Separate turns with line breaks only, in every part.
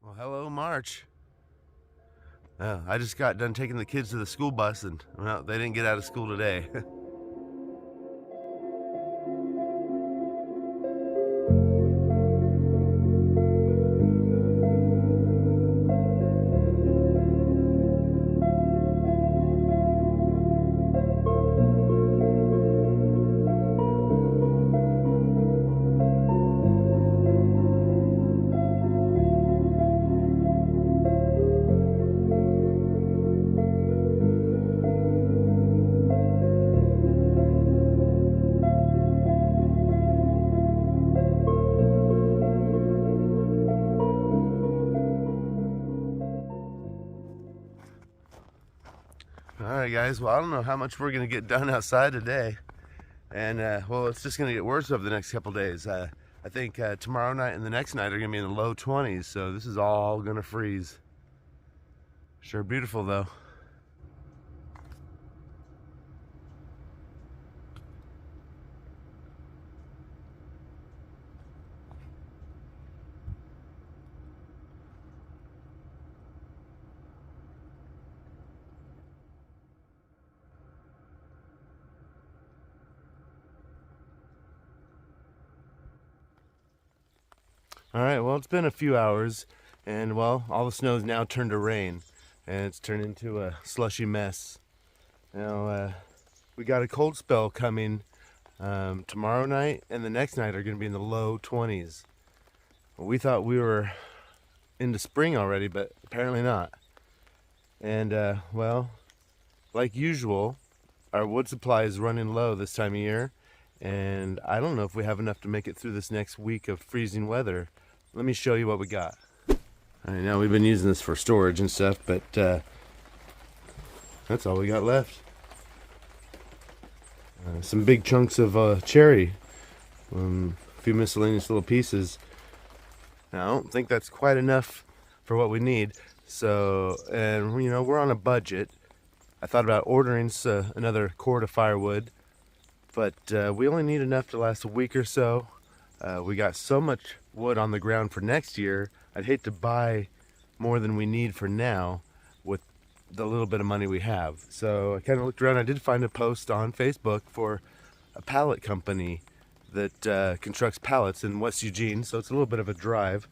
Well, hello, March. I just got done taking the kids to the school bus, and well, they didn't get out of school today. All right, guys. Well, I don't know how much we're gonna get done outside today, and well, it's just gonna get worse over the next couple days. I think tomorrow night and the next night are gonna be in the low 20s, so this is all gonna freeze. Sure, beautiful though. All right, well, it's been a few hours, and well, all the snow's now turned to rain, and it's turned into a slushy mess. Now, we got a cold spell coming tomorrow night, and the next night are going to be in the low 20s. We thought we were into spring already, but apparently not. And, well, like usual, our wood supply is running low this time of year, and I don't know if we have enough to make it through this next week of freezing weather. Let me show you what we got. All right, now we've been using this for storage and stuff, but that's all we got left. Some big chunks of cherry, a few miscellaneous little pieces. Now, I don't think that's quite enough for what we need. So, and you know, we're on a budget. I thought about ordering another cord of firewood, but we only need enough to last a week or so. We got so much wood on the ground for next year, I'd hate to buy more than we need for now with the little bit of money we have. So I kind of looked around. I did find a post on Facebook for a pallet company that constructs pallets in West Eugene, so it's a little bit of a drive,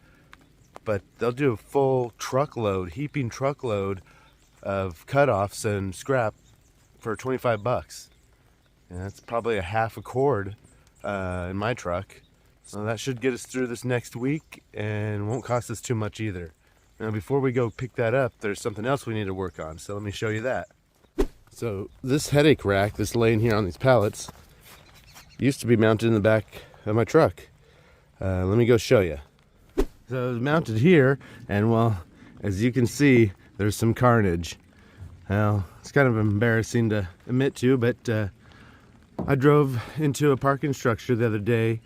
but they'll do a full truckload, heaping truckload of cutoffs and scrap for 25 bucks. And that's probably a half a cord in my truck. So that should get us through this next week and won't cost us too much either. Now, before we go pick that up, there's something else we need to work on. So let me show you that. So this headache rack that's laying here on these pallets used to be mounted in the back of my truck. Let me go show you. So it was mounted here, and well, as you can see, there's some carnage. Well, it's kind of embarrassing to admit to, but I drove into a parking structure the other day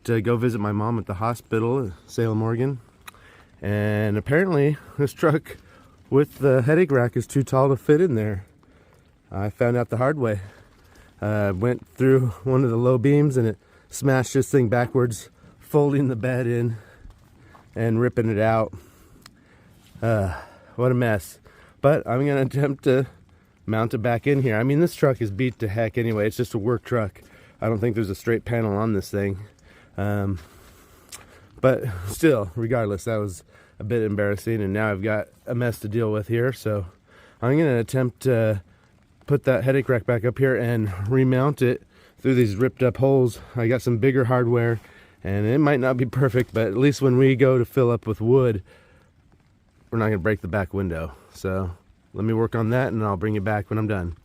to go visit my mom at the hospital in Salem, Oregon. And apparently this truck with the headache rack is too tall to fit in there. I found out the hard way. Went through one of the low beams and it smashed this thing backwards, folding the bed in and ripping it out. What a mess. But I'm gonna attempt to mount it back in here. I mean, this truck is beat to heck anyway. It's just a work truck. I don't think there's a straight panel on this thing. But still, regardless, that was a bit embarrassing, and now I've got a mess to deal with here. So I'm going to attempt to put that headache rack back up here and remount it through these ripped up holes. I got some bigger hardware, and it might not be perfect, but at least when we go to fill up with wood, we're not going to break the back window. So let me work on that, and I'll bring you back when I'm done.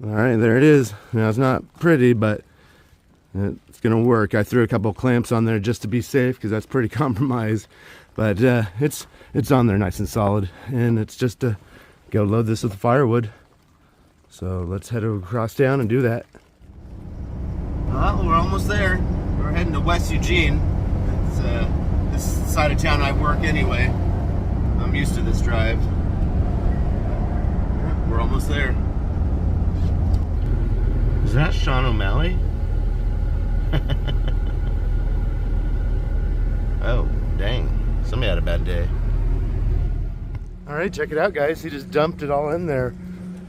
All right, there it is. Now it's not pretty, but it's gonna work. I threw a couple clamps on there just to be safe because that's pretty compromised, but it's on there nice and solid, and it's just to go load this with firewood. So let's head across town and do that. Well, we're almost there. We're heading to West Eugene. It's this side of town I work anyway. I'm used to this drive. We're almost there. Is that Sean O'Malley? Oh, dang. Somebody had a bad day. Alright, check it out, guys. He just dumped it all in there.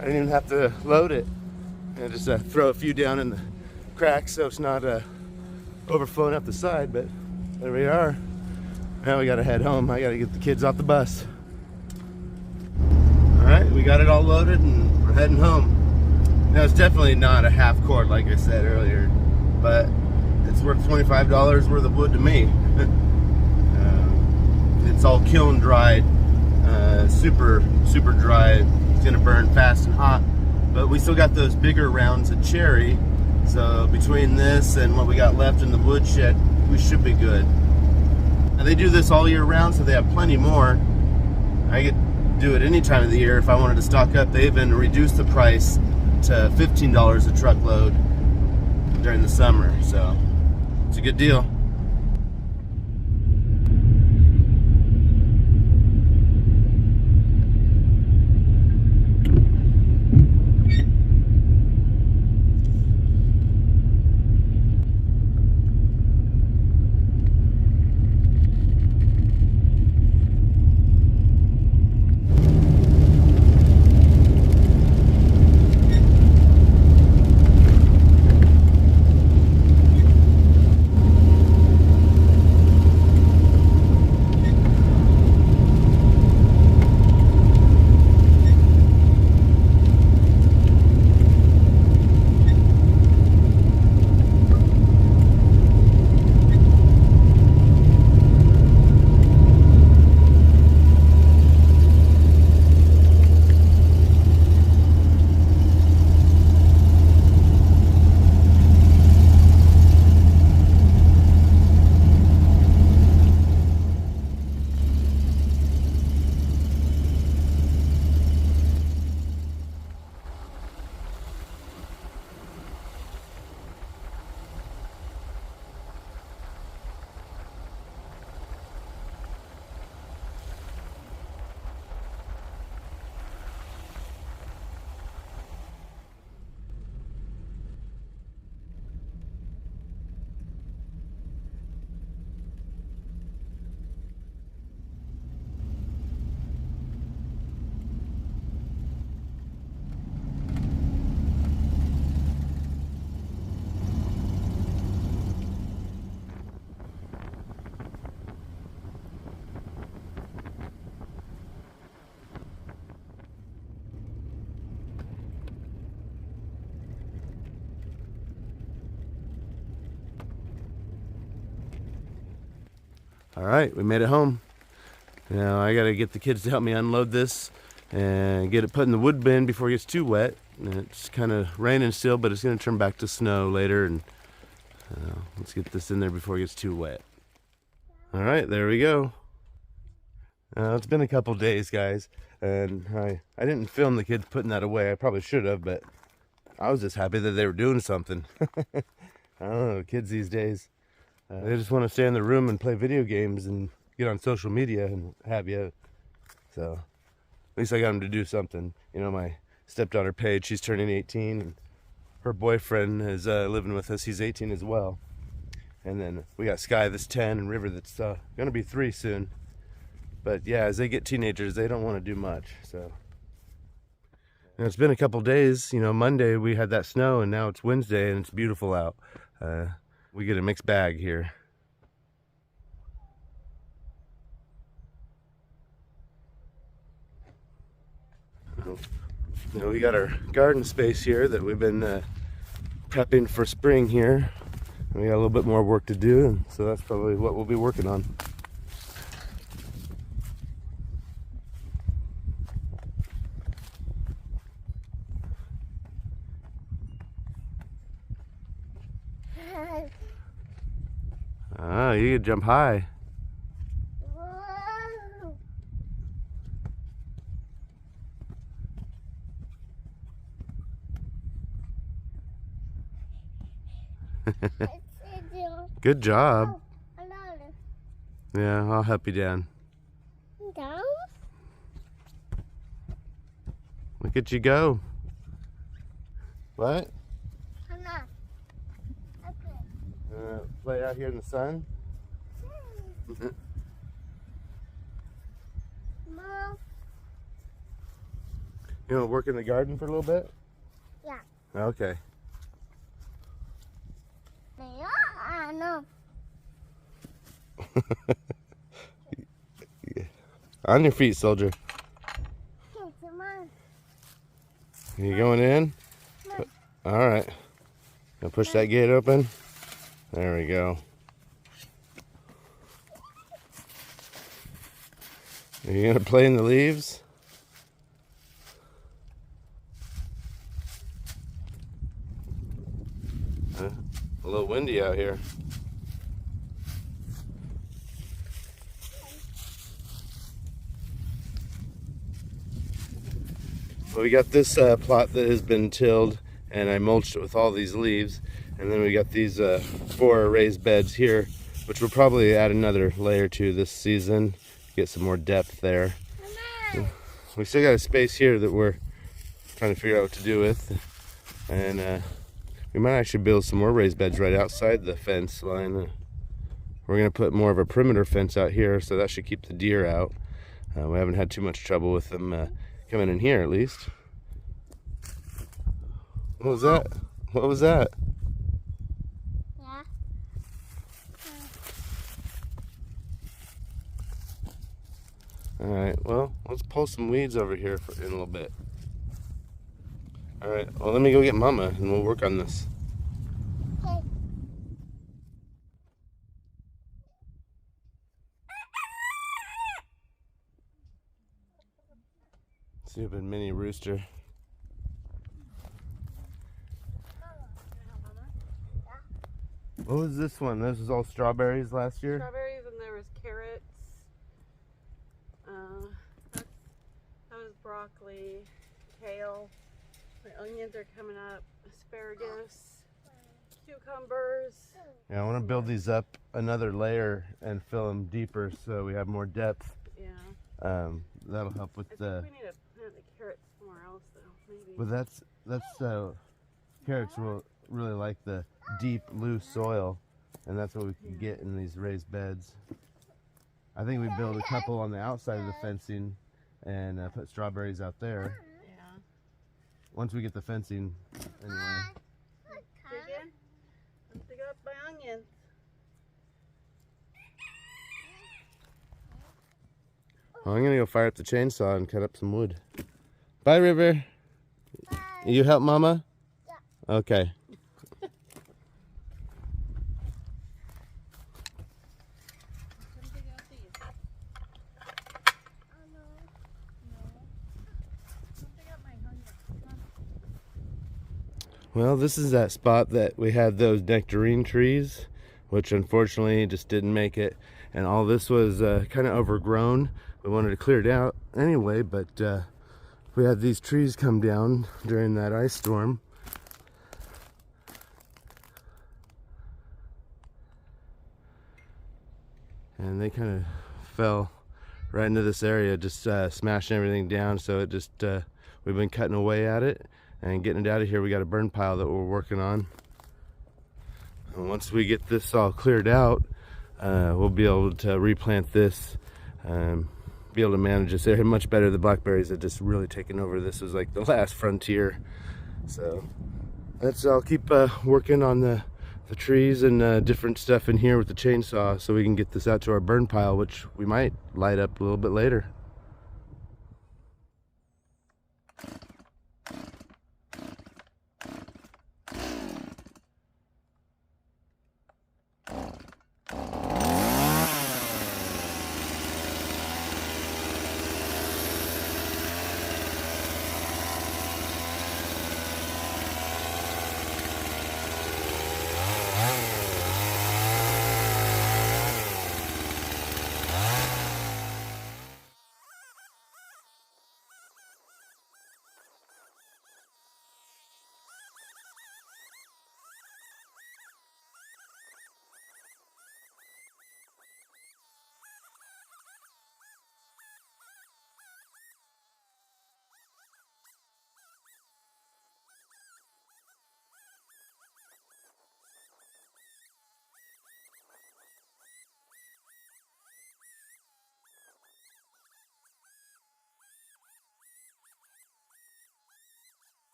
I didn't even have to load it. I just throw a few down in the cracks so it's not overflowing up the side, but there we are. Now we gotta head home. I gotta get the kids off the bus. Alright, we got it all loaded and we're heading home. Now, it's definitely not a half cord like I said earlier, but it's worth $25 worth of wood to me. It's all kiln dried, super dry. It's gonna burn fast and hot, but we still got those bigger rounds of cherry, so between this and what we got left in the woodshed, we should be good. And they do this all year round, so they have plenty more. I could do it any time of the year if I wanted to stock up. They even reduced the price to $15 a truckload during the summer, so it's a good deal. All right, we made it home. Now I gotta get the kids to help me unload this and get it put in the wood bin before it gets too wet. And it's kind of raining still, but it's gonna turn back to snow later, and let's get this in there before it gets too wet. All right, there we go. It's been a couple days, guys, and I didn't film the kids putting that away. I probably should have, but I was just happy that they were doing something. I don't know, kids these days. They just want to stay in the room and play video games and get on social media and have you. So at least I got them to do something. You know, my stepdaughter Paige, she's turning 18, and her boyfriend is living with us. He's 18 as well. And then we got Sky that's 10 and River that's gonna be 3 soon. But yeah, as they get teenagers, they don't want to do much. So and it's been a couple days. You know, Monday we had that snow, and now it's Wednesday and it's beautiful out. We get a mixed bag here. You know, we got our garden space here that we've been prepping for spring here. We got a little bit more work to do, and so that's probably what we'll be working on. Ah, you can jump high. Good job. Yeah, I'll help you down.
Down?
Look at you go. What?
I'm not. Okay.
Play out here in the sun?
Mom.
You want to work in the garden for a little bit?
Yeah.
Okay.
No.
On your feet, soldier.
Come on.
You going in? All right. Now push that gate open. There we go. Are you gonna play in the leaves? A little windy out here. Well, we got this plot that has been tilled, and I mulched it with all these leaves, and then we got these 4 raised beds here, which we'll probably add another layer to this season, get some more depth there. We still got a space here that we're trying to figure out what to do with, and we might actually build some more raised beds right outside the fence line. We're going to put more of a perimeter fence out here, so that should keep the deer out. We haven't had too much trouble with them coming in here, at least. What was that? What was that?
Yeah.
All right, well, let's pull some weeds over here in a little bit. All right, well, let me go get Mama, and we'll work on this.
Okay.
Stupid mini rooster. What was this one? This was all strawberries last year?
Strawberries, and there was carrots. That was broccoli, kale. My onions are coming up. Asparagus, cucumbers.
Yeah, I want to build these up another layer and fill them deeper so we have more depth.
Yeah.
That'll help with the.
We need to plant the carrots somewhere else, though. Maybe.
But that's carrots will really like the deep, loose soil, and that's what we can get in these raised beds. I think we build a couple on the outside of the fencing and put strawberries out there.
Yeah.
Once we get the fencing, anyway.
Dig in. Let's dig up my onions.
Well, I'm gonna go fire up the chainsaw and cut up some wood. Bye, River.
Bye.
You help Mama?
Yeah.
Okay. Well, this is that spot that we had those nectarine trees, which unfortunately just didn't make it. And all this was kind of overgrown. We wanted to clear it out anyway, but we had these trees come down during that ice storm. And they kind of fell right into this area, just smashing everything down. So it just, we've been cutting away at it and getting it out of here. We got a burn pile that we're working on. And once we get this all cleared out, we'll be able to replant this be able to manage this area much better. The blackberries have just really taken over. This was like the last frontier. So I'll keep working on the trees and different stuff in here with the chainsaw so we can get this out to our burn pile, which we might light up a little bit later.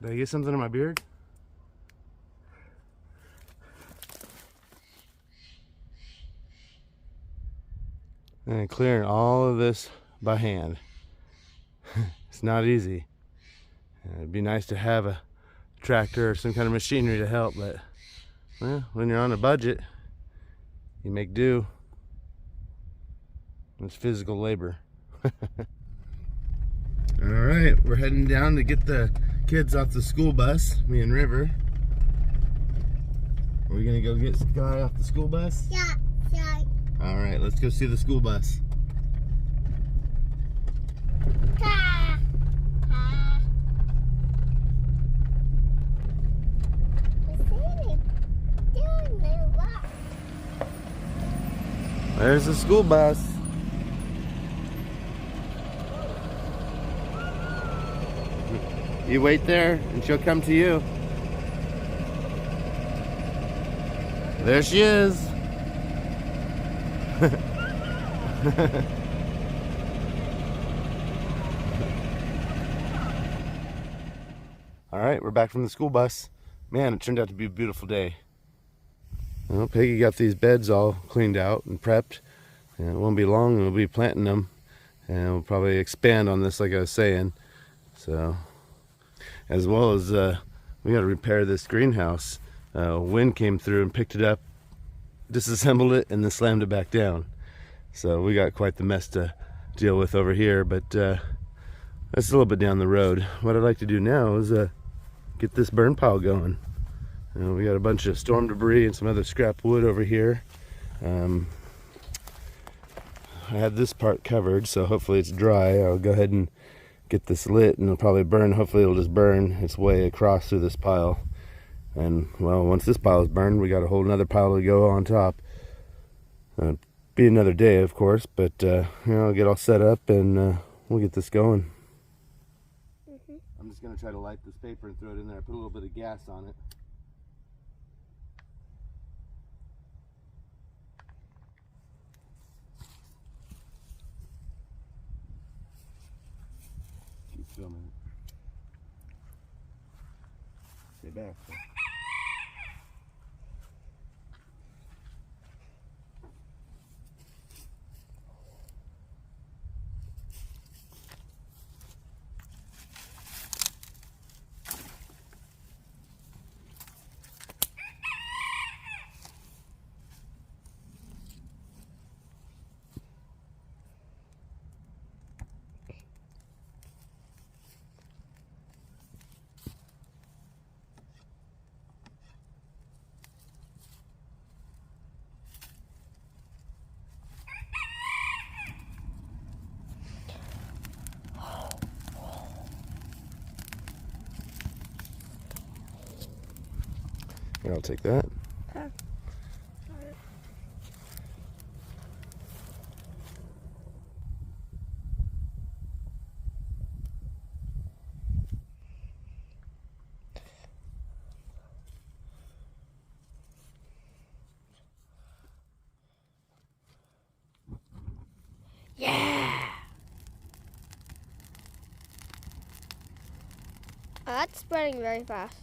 Did I get something in my beard? And clearing all of this by hand. It's not easy. It'd be nice to have a tractor or some kind of machinery to help, but well, when you're on a budget, you make do. It's physical labor. All right, we're heading down to get the kids off the school bus, me and River. Are we gonna go get Sky off the school bus?
Yeah.
All right, let's go see the school bus. There's the school bus. You wait there and she'll come to you. There she is. All right, we're back from the school bus. Man, it turned out to be a beautiful day. Well, Peggy got these beds all cleaned out and prepped. And it won't be long and we'll be planting them. And we'll probably expand on this like I was saying. So, as well as we got to repair this greenhouse. Wind came through and picked it up, disassembled it, and then slammed it back down. So we got quite the mess to deal with over here, but that's a little bit down the road. What I'd like to do now is get this burn pile going. We got a bunch of storm debris and some other scrap wood over here. I had this part covered, so hopefully it's dry. I'll go ahead and get this lit and it'll probably burn. Hopefully it'll just burn its way across through this pile. And well, once this pile is burned, we got a whole another pile to go on top. Be another day, of course, but I'll get all set up and we'll get this going. I'm just gonna try to light this paper and throw it in there. I put a little bit of gas on it. Keep filming it. Stay back. So. Yeah, I'll take that.
Yeah. That's spreading very fast.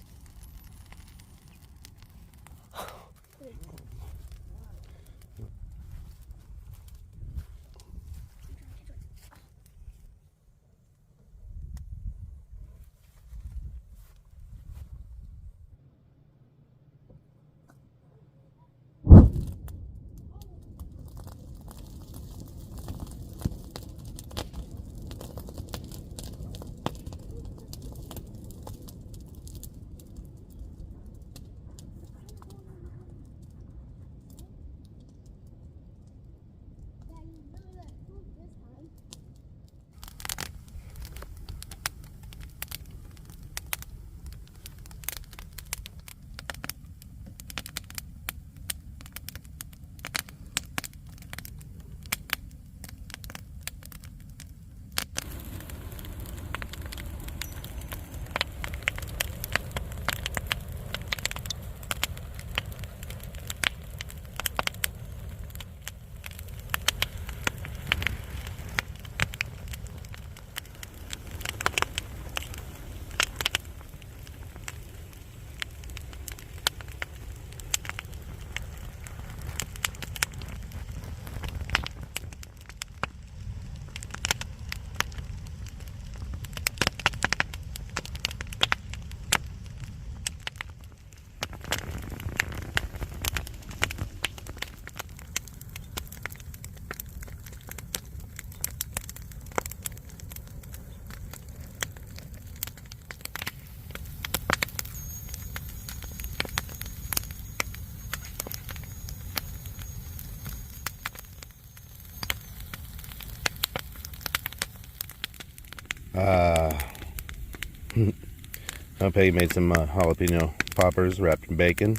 Peggy made some jalapeno poppers wrapped in bacon.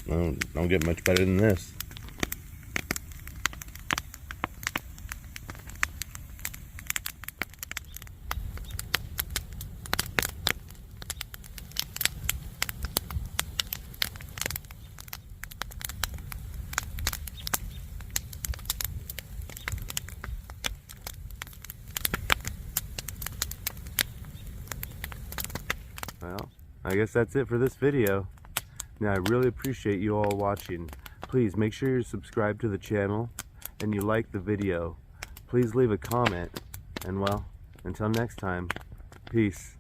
Don't get much better than this. Well, I guess that's it for this video. Now, I really appreciate you all watching. Please make sure you're subscribed to the channel and you like the video. Please leave a comment. And well, until next time, peace.